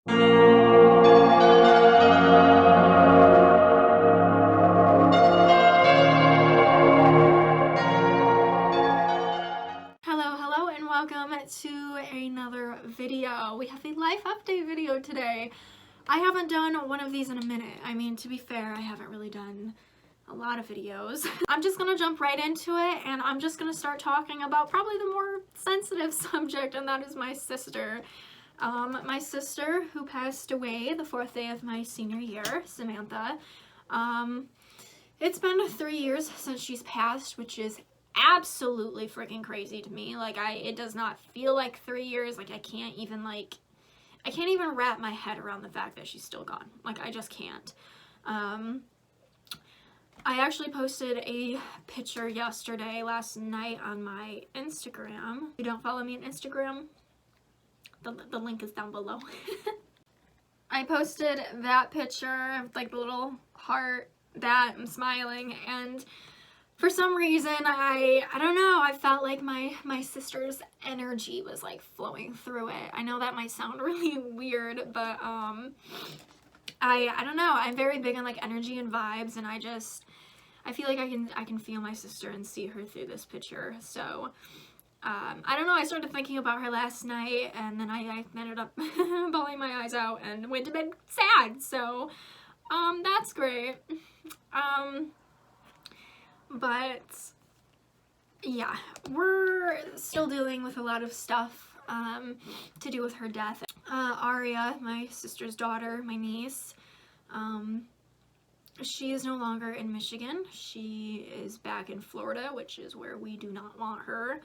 Hello, and welcome to another video. We have a life update video today. I haven't done one of these in a minute. I mean, to be fair, I haven't really done a lot of videos. I'm just gonna jump right into it, and I'm just gonna start talking about probably the more sensitive subject, and that is my sister. My sister, who passed away the 4th day of my senior year, Samantha. It's been 3 years since she's passed, which is absolutely freaking crazy to me. Like, it does not feel like 3 years. Like, I can't even wrap my head around the fact that she's still gone. Like, I just can't. I actually posted a picture last night on my Instagram. If you don't follow me on Instagram, the link is down below. I posted that picture of like the little heart that I'm smiling, and for some reason I don't know, I felt like my sister's energy was like flowing through it. I know that might sound really weird, but I don't know, I'm very big on like energy and vibes, and I feel like I can feel my sister and see her through this picture. So I don't know, I started thinking about her last night, and then I ended up bawling my eyes out and went to bed sad. So that's great. But yeah, we're still dealing with a lot of stuff to do with her death. Aria, my sister's daughter, my niece, she is no longer in Michigan. She is back in Florida, which is where we do not want her.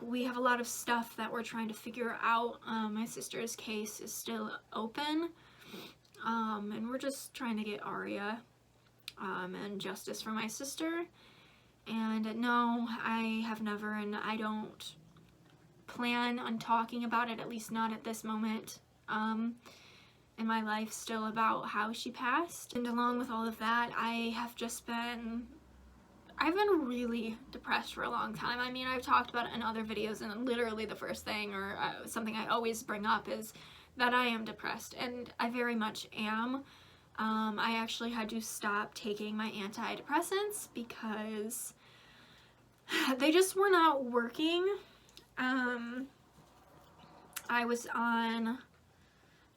We have a lot of stuff that we're trying to figure out. My sister's case is still open, and we're just trying to get Aria and justice for my sister. And no, I have never, and I don't plan on talking about it, at least not at this moment in my life, still about how she passed. And along with all of that, I've been really depressed for a long time. I mean, I've talked about it in other videos, and literally the first thing, or something I always bring up, is that I am depressed, and I very much am. I actually had to stop taking my antidepressants because they just were not working. I was on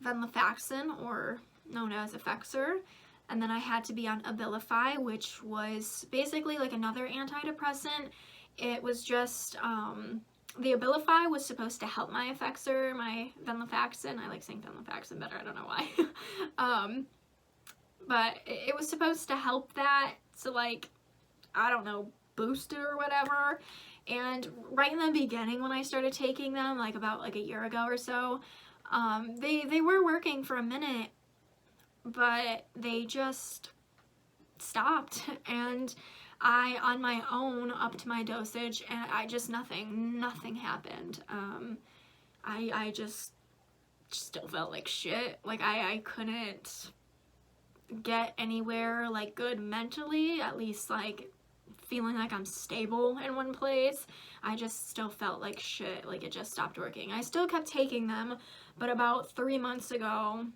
venlafaxine, or known as Effexor, and then I had to be on Abilify, which was basically like another antidepressant. It was just, the Abilify was supposed to help my Effexor, my venlafaxine. I like saying venlafaxine better, I don't know why. But it was supposed to help that, so like, I don't know, boost it or whatever. And right in the beginning when I started taking them, like about like a year ago or so, they were working for a minute, but they just stopped, and I on my own upped my dosage, and I just nothing happened. I just still felt like shit. Like I couldn't get anywhere like good mentally, at least like feeling like I'm stable in one place. I just still felt like shit. Like it just stopped working. I still kept taking them, but about 3 months ago,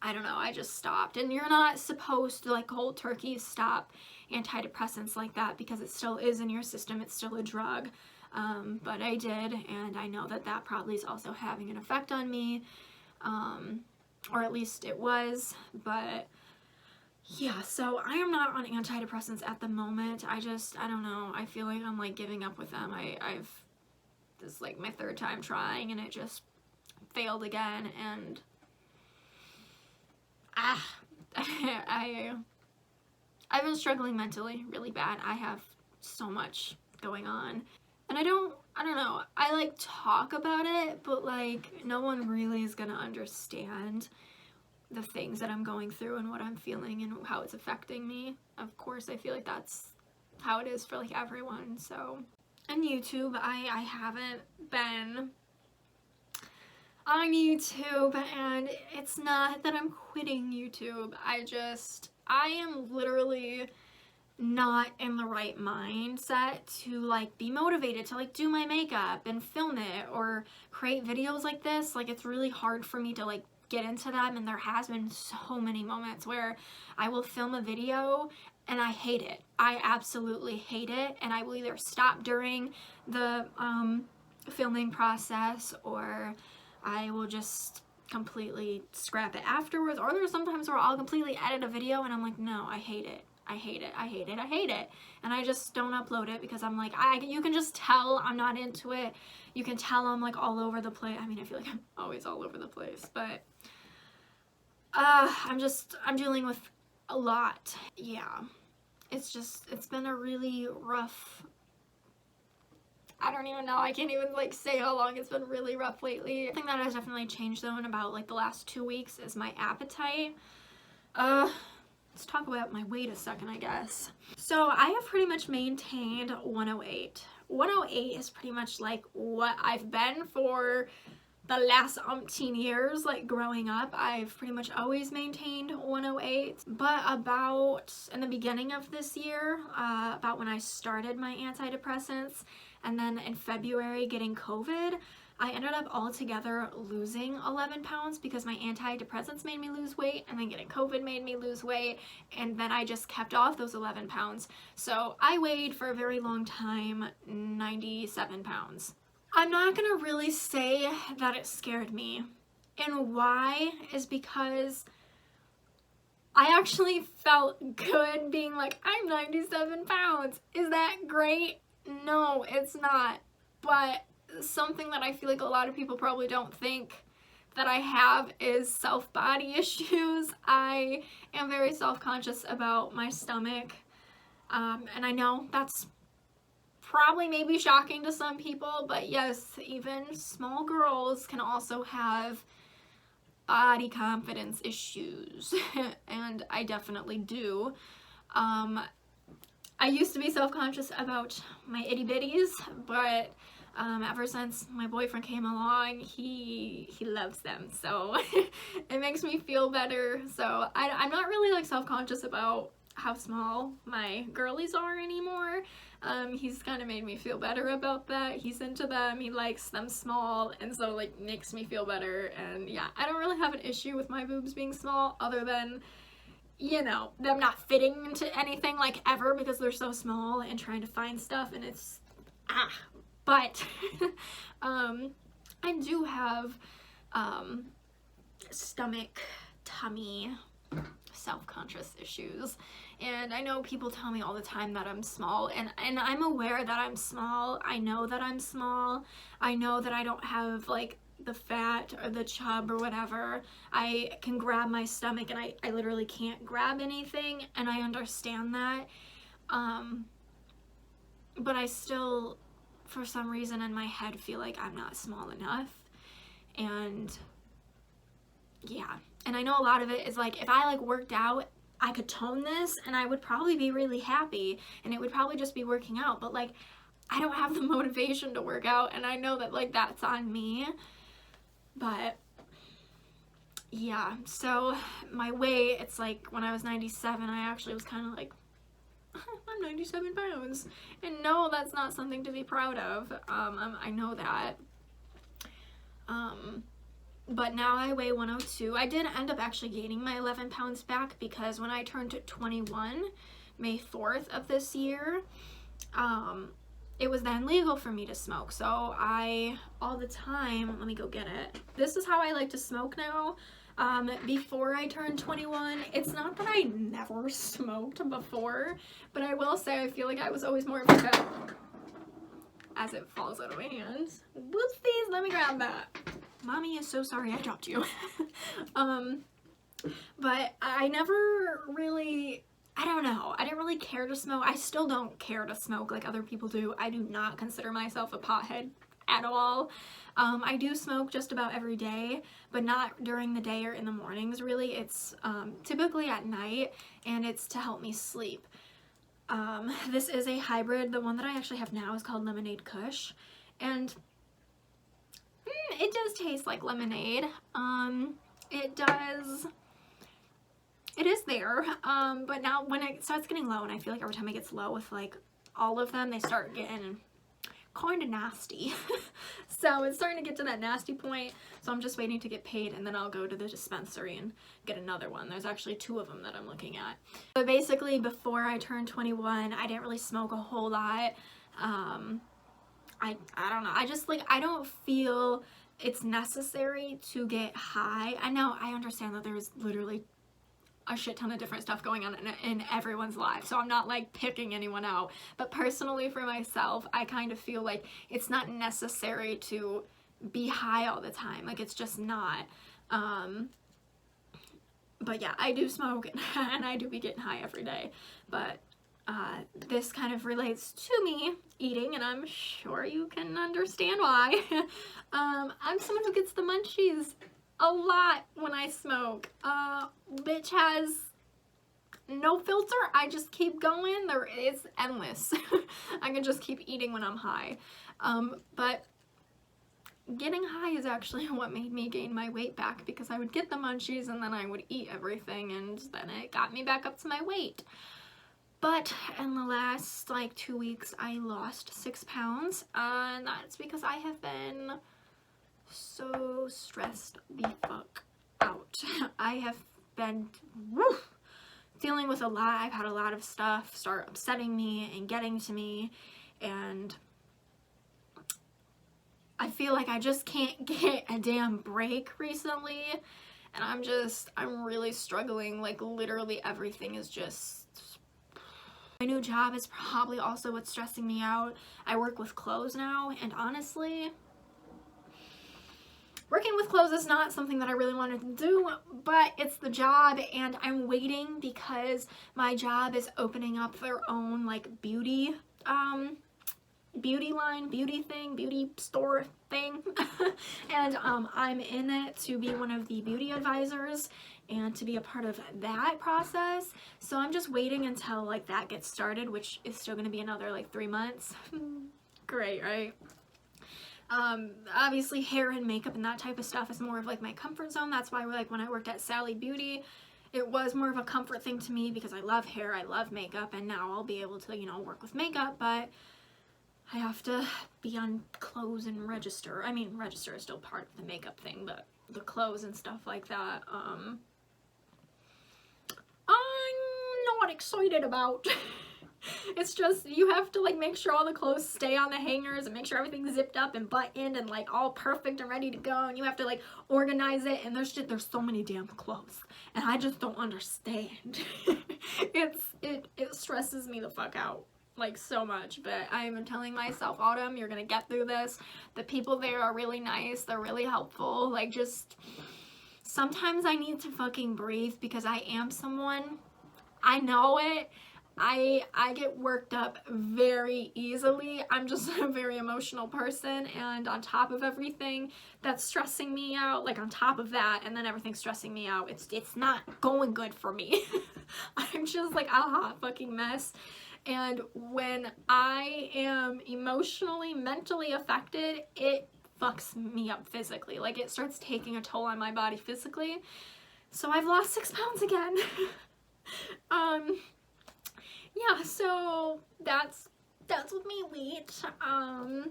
I don't know, I just stopped. And you're not supposed to like cold turkey stop antidepressants like that, because it still is in your system, it's still a drug. But I did, and I know that that probably is also having an effect on me, or at least it was. But yeah, so I am not on antidepressants at the moment. I don't know, I feel like I'm like giving up with them. This is like my 3rd time trying, and it just failed again, and I've been struggling mentally really bad. I have so much going on, and I don't know, I like talk about it, but like no one really is gonna understand the things that I'm going through and what I'm feeling and how it's affecting me. Of course, I feel like that's how it is for like everyone. So, and YouTube, I haven't been on YouTube, and it's not that I'm quitting YouTube. I am literally not in the right mindset to like be motivated to like do my makeup and film it or create videos like this. Like, it's really hard for me to like get into them, and there has been so many moments where I will film a video and I hate it. I absolutely hate it, and I will either stop during the filming process, or I will just completely scrap it afterwards. Or there's sometimes where I'll completely edit a video and I'm like, no, I hate it. I hate it. I hate it. I hate it. And I just don't upload it because I'm like, you can just tell I'm not into it. You can tell I'm like all over the place. I mean, I feel like I'm always all over the place, but I'm dealing with a lot. Yeah. It's been a really rough, I don't even know. I can't even like say how long it's been really rough lately. I think that has definitely changed though in about like the last 2 weeks is my appetite. Let's talk about my weight a second, I guess. So I have pretty much maintained 108. 108 is pretty much like what I've been for the last umpteen years. Like growing up, I've pretty much always maintained 108. But about in the beginning of this year, about when I started my antidepressants, and then in February getting COVID, I ended up altogether losing 11 pounds because my antidepressants made me lose weight, and then getting COVID made me lose weight, and then I just kept off those 11 pounds. So I weighed for a very long time 97 pounds. I'm not gonna really say that it scared me, and why is because I actually felt good being like, I'm 97 pounds. Is that great? No, it's not. But something that I feel like a lot of people probably don't think that I have is self-body issues. I am very self-conscious about my stomach, and I know that's probably maybe shocking to some people, but yes, even small girls can also have body confidence issues, and I definitely do. I used to be self-conscious about my itty-bitties, but ever since my boyfriend came along, he loves them, so it makes me feel better. So I'm not really like self-conscious about how small my girlies are anymore. He's kind of made me feel better about that. He's into them, he likes them small, and so like makes me feel better. And yeah, I don't really have an issue with my boobs being small, other than, you know, them not fitting into anything like ever because they're so small, and trying to find stuff, and it's but I do have stomach, tummy, self-conscious issues, and I know people tell me all the time that I'm small, and I'm aware that I'm small. I know that I'm small. I know that I don't have like the fat or the chub or whatever. I can grab my stomach, and I literally can't grab anything, and I understand that, but I still, for some reason in my head, feel like I'm not small enough. And yeah, and I know a lot of it is like, if I like worked out, I could tone this and I would probably be really happy, and it would probably just be working out, but like I don't have the motivation to work out, and I know that like that's on me. But yeah, so my weight, it's like when I was 97, I actually was kind of like, I'm 97 pounds, and no, that's not something to be proud of. I know that, but now I weigh 102. I did end up actually gaining my 11 pounds back because when I turned 21, May 4th of this year, it was then legal for me to smoke. So I, all the time, let me go get it. This is how I like to smoke now. Before I turned 21, it's not that I never smoked before, but I will say I feel like I was always more of like a, as it falls out of my hands. Whoopsies, let me grab that. Mommy is so sorry I dropped you. But I never really, I don't know, I didn't really care to smoke. I still don't care to smoke like other people do. I do not consider myself a pothead at all. I do smoke just about every day, but not during the day or in the mornings really. It's typically at night, and it's to help me sleep. This is a hybrid. The one that I actually have now is called Lemonade Kush, and it does taste like lemonade. It it is there, but now when it starts getting low, and I feel like every time it gets low with like all of them, they start getting kind of nasty. So it's starting to get to that nasty point, so I'm just waiting to get paid, and then I'll go to the dispensary and get another one. There's actually 2 of them that I'm looking at. But basically, before I turned 21, I didn't really smoke a whole lot. I don't know, I just like, I don't feel it's necessary to get high. I know, I understand that there's literally a shit ton of different stuff going on in everyone's life, so I'm not like picking anyone out, but personally for myself, I kind of feel like it's not necessary to be high all the time. Like, it's just not. But yeah, I do smoke and I do be getting high every day, but this kind of relates to me eating, and I'm sure you can understand why. I'm someone who gets the munchies a lot when I smoke. Bitch has no filter. I just keep going. It's endless. I can just keep eating when I'm high. But getting high is actually what made me gain my weight back, because I would get the munchies and then I would eat everything, and then it got me back up to my weight. But in the last like 2 weeks, I lost 6 pounds, and that's because I have been so stressed the fuck out. I have been dealing with a lot. I've had a lot of stuff start upsetting me and getting to me, and I feel like I just can't get a damn break recently, and I'm really struggling. Like, literally everything is just... My new job is probably also what's stressing me out. I work with clothes now, and honestly, working with clothes is not something that I really wanted to do, but it's the job, and I'm waiting because my job is opening up their own like beauty line, beauty store thing. And I'm in it to be one of the beauty advisors and to be a part of that process. So I'm just waiting until like that gets started, which is still gonna be another like 3 months. Great, right? Obviously hair and makeup and that type of stuff is more of like my comfort zone. That's why like when I worked at Sally Beauty, it was more of a comfort thing to me because I love hair, I love makeup, and now I'll be able to, you know, work with makeup, but I have to be on clothes and register. I mean, register is still part of the makeup thing, but the clothes and stuff like that, I'm not excited about. It's just, you have to like make sure all the clothes stay on the hangers and make sure everything's zipped up and buttoned and like all perfect and ready to go, and you have to like organize it, and there's so many damn clothes, and I just don't understand. It stresses me the fuck out like so much, but I'm telling myself, Autumn, you're gonna get through this. The people there are really nice, they're really helpful. Like, just sometimes I need to fucking breathe because I am someone, I know it, I get worked up very easily. I'm just a very emotional person, and on top of everything that's stressing me out, like on top of that, and then everything's stressing me out, it's not going good for me. I'm just like a hot fucking mess. And when I am emotionally, mentally affected, it fucks me up physically. Like, it starts taking a toll on my body physically. So I've lost 6 pounds again. Yeah, so that's with me weight. I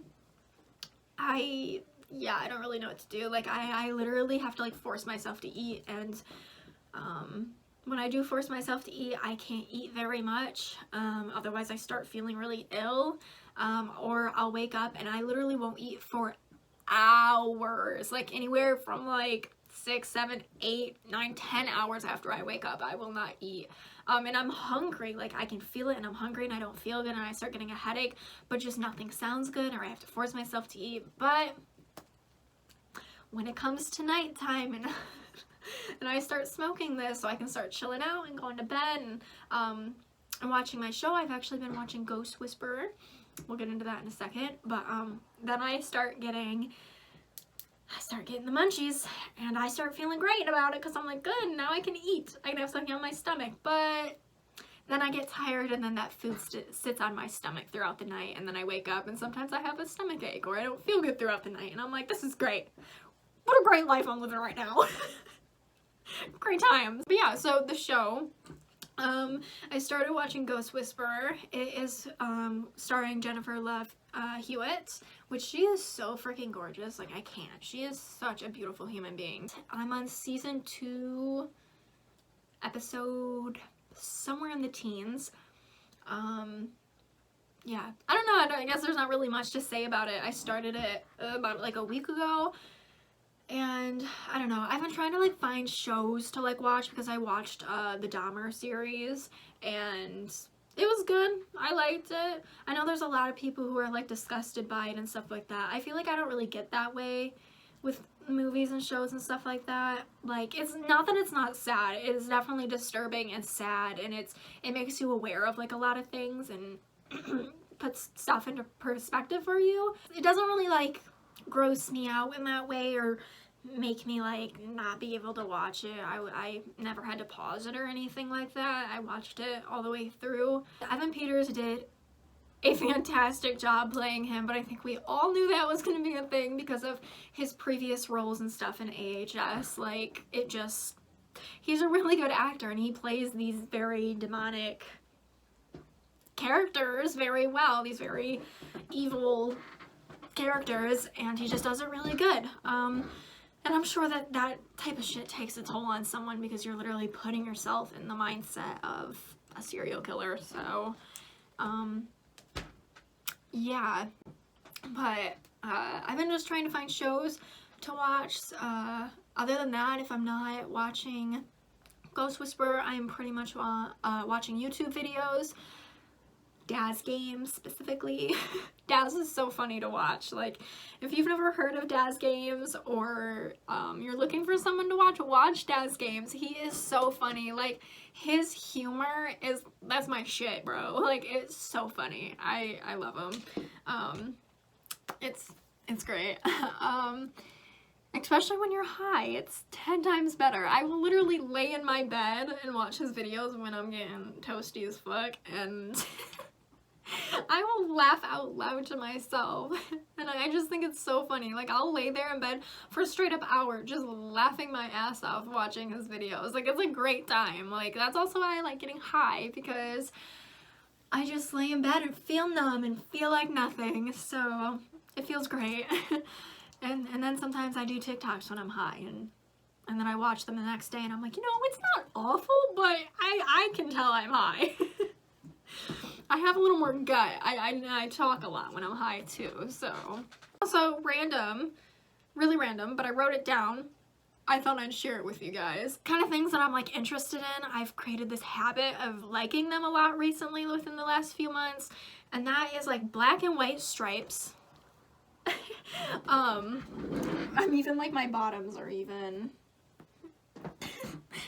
don't really know what to do. Like, I literally have to like force myself to eat, and when I do force myself to eat, I can't eat very much, otherwise I start feeling really ill, or I'll wake up and I literally won't eat for hours, like anywhere from like 6, 7, 8, 9, 10 hours after I wake up, I will not eat. And I'm hungry, like I can feel it, and I'm hungry and I don't feel good, and I start getting a headache, but just nothing sounds good, or I have to force myself to eat. But when it comes to nighttime and and I start smoking this so I can start chilling out and going to bed, and I'm watching my show. I've actually been watching Ghost Whisperer. We'll get into that in a second. But then I start getting the munchies, and I start feeling great about it because I'm like, good, now I can eat. I can have something on my stomach. But then I get tired, and then that food sits on my stomach throughout the night, and then I wake up and sometimes I have a stomach ache, or I don't feel good throughout the night, and I'm like, this is great. What a great life I'm living right now. Great times. But yeah, so the show, I started watching Ghost Whisperer. It is starring Jennifer Love Hewitt, which she is so freaking gorgeous. Like, I can't. She is such a beautiful human being. I'm on season 2, episode somewhere in the teens. Yeah, I don't know. I guess there's not really much to say about it. I started it about like a week ago. And I don't know, I've been trying to like find shows to like watch because I watched the Dahmer series and it was good. I liked it. I know there's a lot of people who are like disgusted by it and stuff like that. I feel like I don't really get that way with movies and shows and stuff like that. Like, it's not that it's not sad. It is definitely disturbing and sad, and it makes you aware of like a lot of things and puts stuff into perspective for you. It doesn't really like gross me out in that way or make me like not be able to watch it. I never had to pause it or anything like that. I watched it all the way through. Evan Peters did a fantastic job playing him, but I think we all knew that was going to be a thing because of his previous roles and stuff in AHS. Like, he's a really good actor and he plays these very demonic characters very well, these very evil characters, and he just does it really good. And I'm sure that that type of shit takes a toll on someone because you're literally putting yourself in the mindset of a serial killer. So yeah, but I've been just trying to find shows to watch. Other than that, if I'm not watching Ghost Whisperer, I'm pretty much watching YouTube videos. Daz Games specifically. Daz is so funny to watch. Like, if you've never heard of Daz Games or you're looking for someone to watch Daz Games. He is so funny. Like, his humor that's my shit, bro. Like, it's so funny. I love him. It's great. Especially when you're high, it's 10 times better. I will literally lay in my bed and watch his videos when I'm getting toasty as fuck, and I will laugh out loud to myself, and I just think it's so funny. Like, I'll lay there in bed for a straight up hour just laughing my ass off watching his videos. Like, it's a great time. Like, that's also why I like getting high, because I just lay in bed and feel numb and feel like nothing, so it feels great. and then sometimes I do TikToks when I'm high, and then I watch them the next day and I'm like, you know, it's not awful, but I can tell I'm high. I have a little more gut. I talk a lot when I'm high too, so. Also, random, really random, but I wrote it down. I thought I'd share it with you guys. Kind of things that I'm like interested in. I've created this habit of liking them a lot recently within the last few months, and that is like black and white stripes. I'm even like my bottoms are even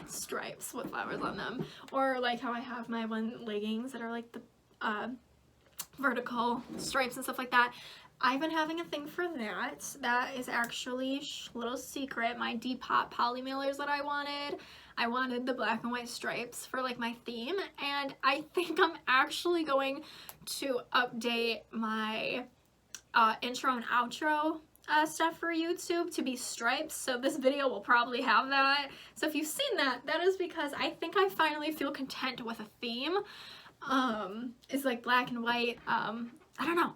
stripes with flowers on them, or like how I have my leggings that are like the vertical stripes and stuff like that. I've been having a thing for that. That is actually a little secret. My Depop poly mailers that I wanted the black and white stripes for like my theme, and I think I'm actually going to update my intro and outro stuff for YouTube to be stripes, so this video will probably have that. So if you've seen that, that is because I think I finally feel content with a theme. It's like black and white. I don't know,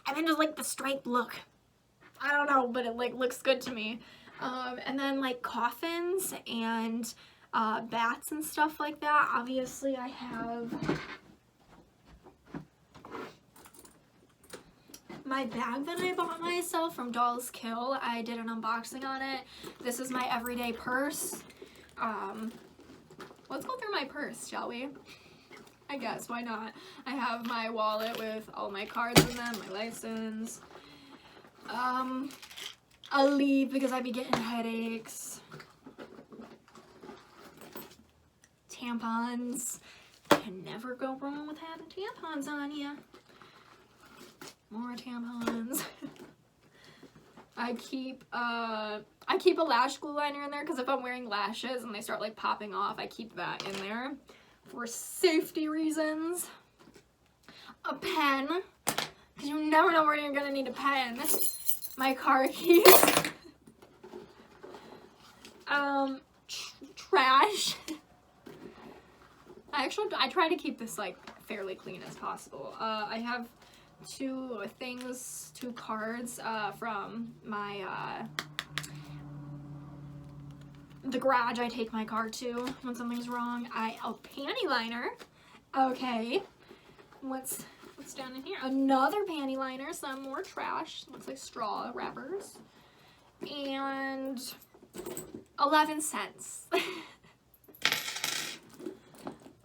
I'm into like the stripe look. I don't know, but it like looks good to me. And then like coffins and bats and stuff like that. Obviously I have my bag that I bought myself from Dolls Kill. I did an unboxing on it. This is my everyday purse. Let's go through my purse, shall we? I guess, why not? I have my wallet with all my cards in them, my license. I'll leave because I be getting headaches. Tampons. Can never go wrong with having tampons on you. More tampons. I keep a lash glue liner in there because if I'm wearing lashes and they start like popping off, I keep that in there for safety reasons. A pen, because you never know where you're gonna need a pen. My car keys. trash. I try to keep this like fairly clean as possible. I have two cards from my the garage I take my car to when something's wrong. A panty liner. Okay. What's down in here? Another panty liner, some more trash. Looks like straw wrappers. And 11 cents.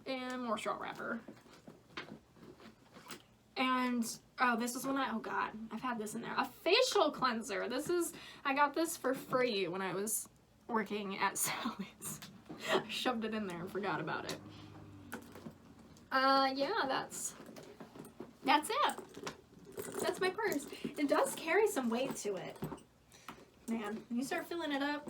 And more straw wrapper. And oh, this is one oh god, I've had this in there. A facial cleanser. I got this for free when I was working at Sally's. I shoved it in there and forgot about it. Yeah, that's it. That's my purse. It does carry some weight to it. Man, when you start filling it up.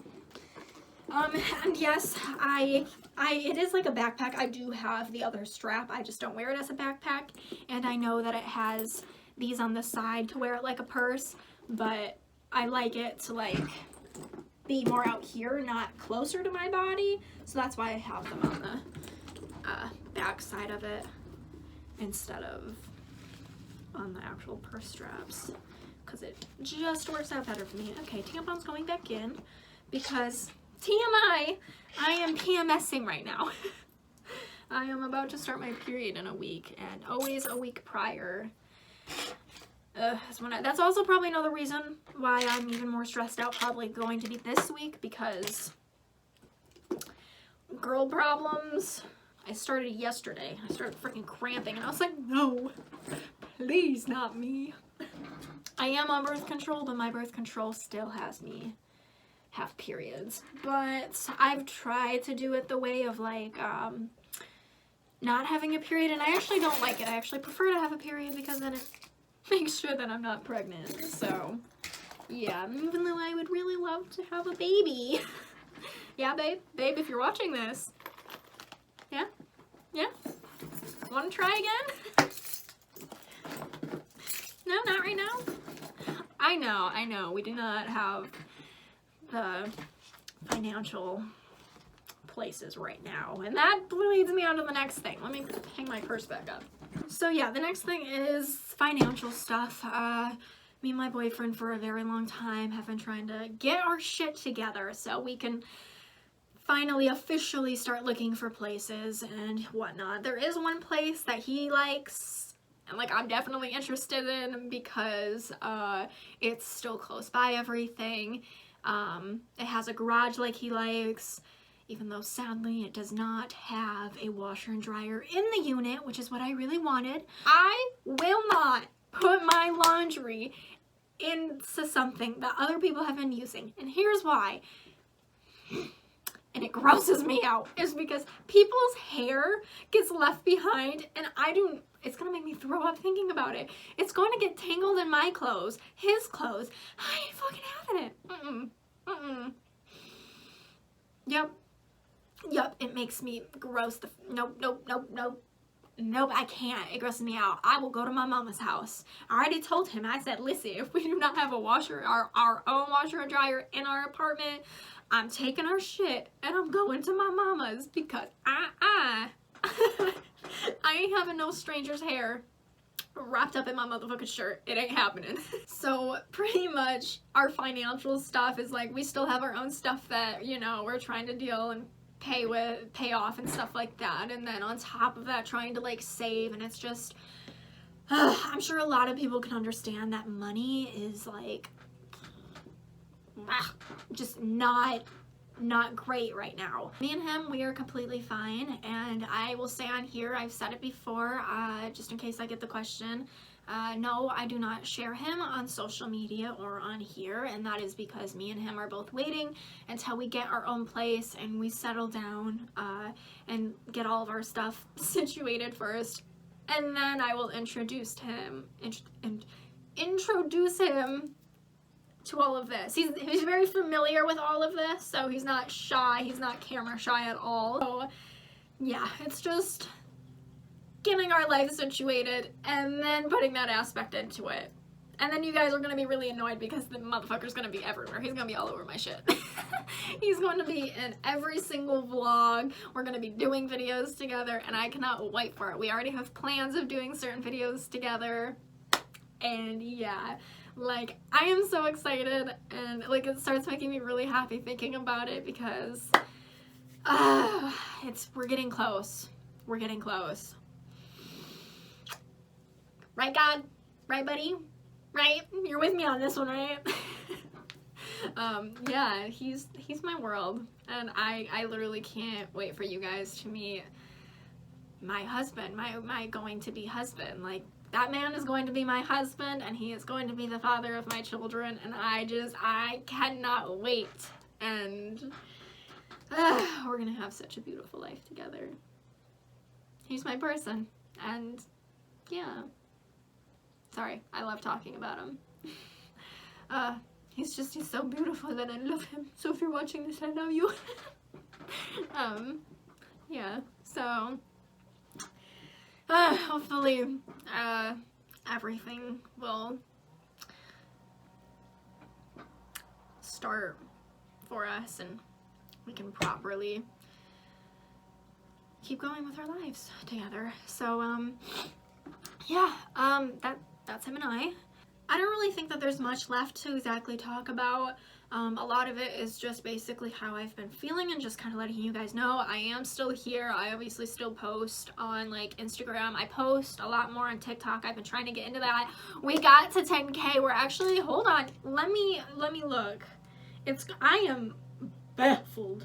And yes, it is like a backpack. I do have the other strap. I just don't wear it as a backpack. And I know that it has these on the side to wear it like a purse, but I like it to like be more out here, not closer to my body. So that's why I have them on the back side of it instead of on the actual purse straps, because it just works out better for me. Okay, tampons going back in because TMI, I am PMSing right now. I am about to start my period in a week, and always a week prior. That's also probably another reason why I'm even more stressed out, probably going to be this week, because girl problems. I started yesterday. I started freaking cramping, and I was like, no, please not me. I am on birth control, but my birth control still has me have periods. But I've tried to do it the way of like not having a period, and I actually don't like it. I actually prefer to have a period because then it makes sure that I'm not pregnant. So yeah, even though I would really love to have a baby. Yeah, babe, if you're watching this, yeah, want to try again? No, not right now. I know, we do not have the financial places right now, and that leads me on to the next thing. Let me hang my purse back up. So yeah, the next thing is financial stuff. Me and my boyfriend for a very long time have been trying to get our shit together so we can finally officially start looking for places and whatnot. There is one place that he likes and like I'm definitely interested in because it's still close by everything. It has a garage like he likes, even though sadly it does not have a washer and dryer in the unit, which is what I really wanted. I will not put my laundry into something that other people have been using, and here's why. And it grosses me out, is because people's hair gets left behind, and it's gonna make me throw up thinking about it. It's going to get tangled in my clothes, his clothes. I ain't fucking having it. Yep, it makes me gross. Nope, I can't. It grosses me out. I will go to my mama's house. I already told him, I said, listen, if we do not have a our own washer and dryer in our apartment, I'm taking our shit and I'm going to my mama's because I ain't having no stranger's hair wrapped up in my motherfucking shirt. It ain't happening. So pretty much our financial stuff is like, we still have our own stuff that, you know, we're trying to deal and pay off and stuff like that, and then on top of that trying to like save, and it's just I'm sure a lot of people can understand that money is like just not great right now. Me and him, we are completely fine, and I will say on here, I've said it before, just in case I get the question, no, I do not share him on social media or on here, and that is because me and him are both waiting until we get our own place and we settle down and get all of our stuff situated first, and then I will introduce him to all of this. He's very familiar with all of this, so he's not shy, he's not camera shy at all. So yeah, it's just getting our life situated and then putting that aspect into it. And then you guys are gonna be really annoyed because the motherfucker's gonna be everywhere. He's gonna be all over my shit. He's going to be in every single vlog. We're gonna be doing videos together, and I cannot wait for it. We already have plans of doing certain videos together. And yeah, like, I am so excited, and like, it starts making me really happy thinking about it because we're getting close. We're getting close. Right, God? Right, buddy? Right? You're with me on this one, right? Yeah, he's my world, and I literally can't wait for you guys to meet my husband, my going to be husband. Like, that man is going to be my husband, and he is going to be the father of my children, and I cannot wait. And we're gonna have such a beautiful life together. He's my person, and yeah. Sorry, I love talking about him. He's so beautiful, and I love him. So if you're watching this, I love you. Yeah, so hopefully everything will start for us, and we can properly keep going with our lives together. So yeah, that's him and I don't really think that there's much left to exactly talk about. A lot of it is just basically how I've been feeling and just kind of letting you guys know I am still here. I obviously still post on like Instagram. I post a lot more on TikTok. I've been trying to get into that. We got to 10K. We're actually, hold on, let me look. I am baffled.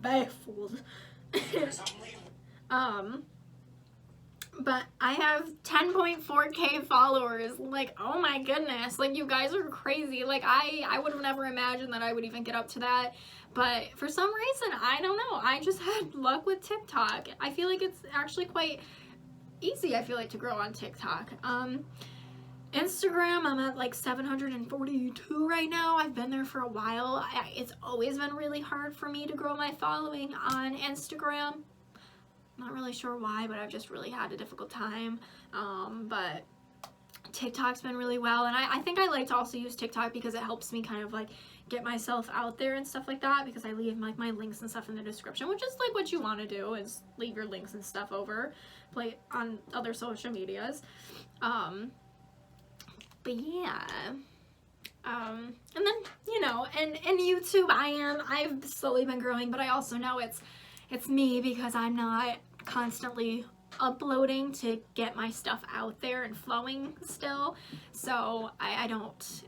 Baffled. But I have 10.4K followers. Like, oh my goodness. Like, you guys are crazy. Like, I would have never imagined that I would even get up to that. But for some reason, I don't know. I just had luck with TikTok. I feel like it's actually quite easy, I feel like, to grow on TikTok. Instagram, I'm at like 742 right now. I've been there for a while. It's always been really hard for me to grow my following on Instagram. Not really sure why, but I've just really had a difficult time. But TikTok's been really well, and I think I like to also use TikTok because it helps me kind of like get myself out there and stuff like that, because I leave like my links and stuff in the description, which is like what you want to do, is leave your links and stuff over play on other social medias. But yeah, and then, you know, and YouTube, I've slowly been growing, but I also know it's me because I'm not constantly uploading to get my stuff out there and flowing still, so I don't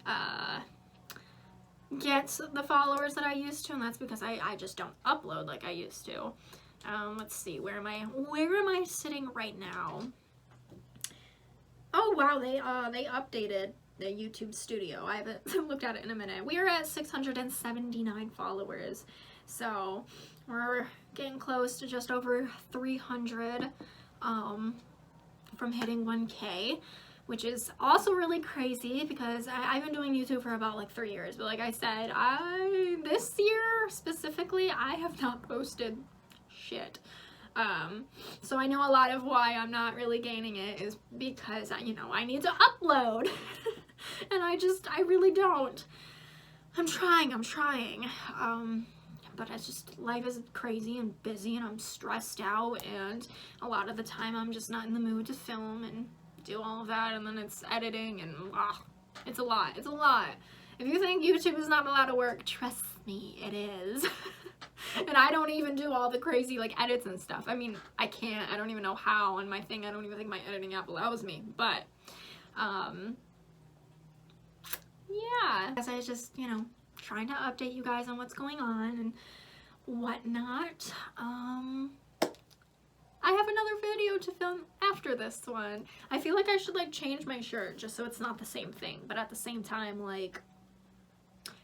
get the followers that I used to, and that's because I just don't upload like I used to. Let's see, where am I sitting right now? Oh wow, they updated the YouTube studio. I haven't looked at it in a minute. We are at 679 followers, so we're getting close to just over 300 from hitting 1K, which is also really crazy because I've been doing YouTube for about like 3 years, but like I said, this year specifically, I have not posted shit. So I know a lot of why I'm not really gaining it is because I need to upload and I really don't. I'm trying. But it's just, life is crazy and busy, and I'm stressed out, and a lot of the time I'm just not in the mood to film and do all of that, and then it's editing, and it's a lot. If you think YouTube is not a lot of work, trust me, it is. And I don't even do all the crazy like edits and stuff. I mean, I can't. I don't even know how, and my thing, I don't even think my editing app allows me. But yeah, I was just, trying to update you guys on what's going on and whatnot. I have another video to film after this one. I feel like I should like change my shirt just so it's not the same thing, but at the same time, like,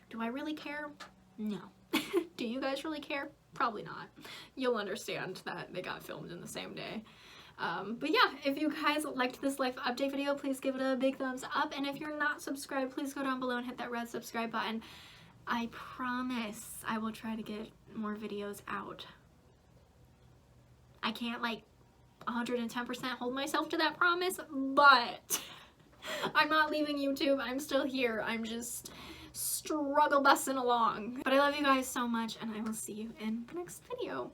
do I really care? No. Do you guys really care? Probably not. You'll understand that they got filmed in the same day. But yeah, if you guys liked this life update video, please give it a big thumbs up, and if you're not subscribed, please go down below and hit that red subscribe button. I promise I will try to get more videos out. I can't like 110% hold myself to that promise, but I'm not leaving YouTube. I'm still here. I'm just struggle bussing along. But I love you guys so much, and I will see you in the next video.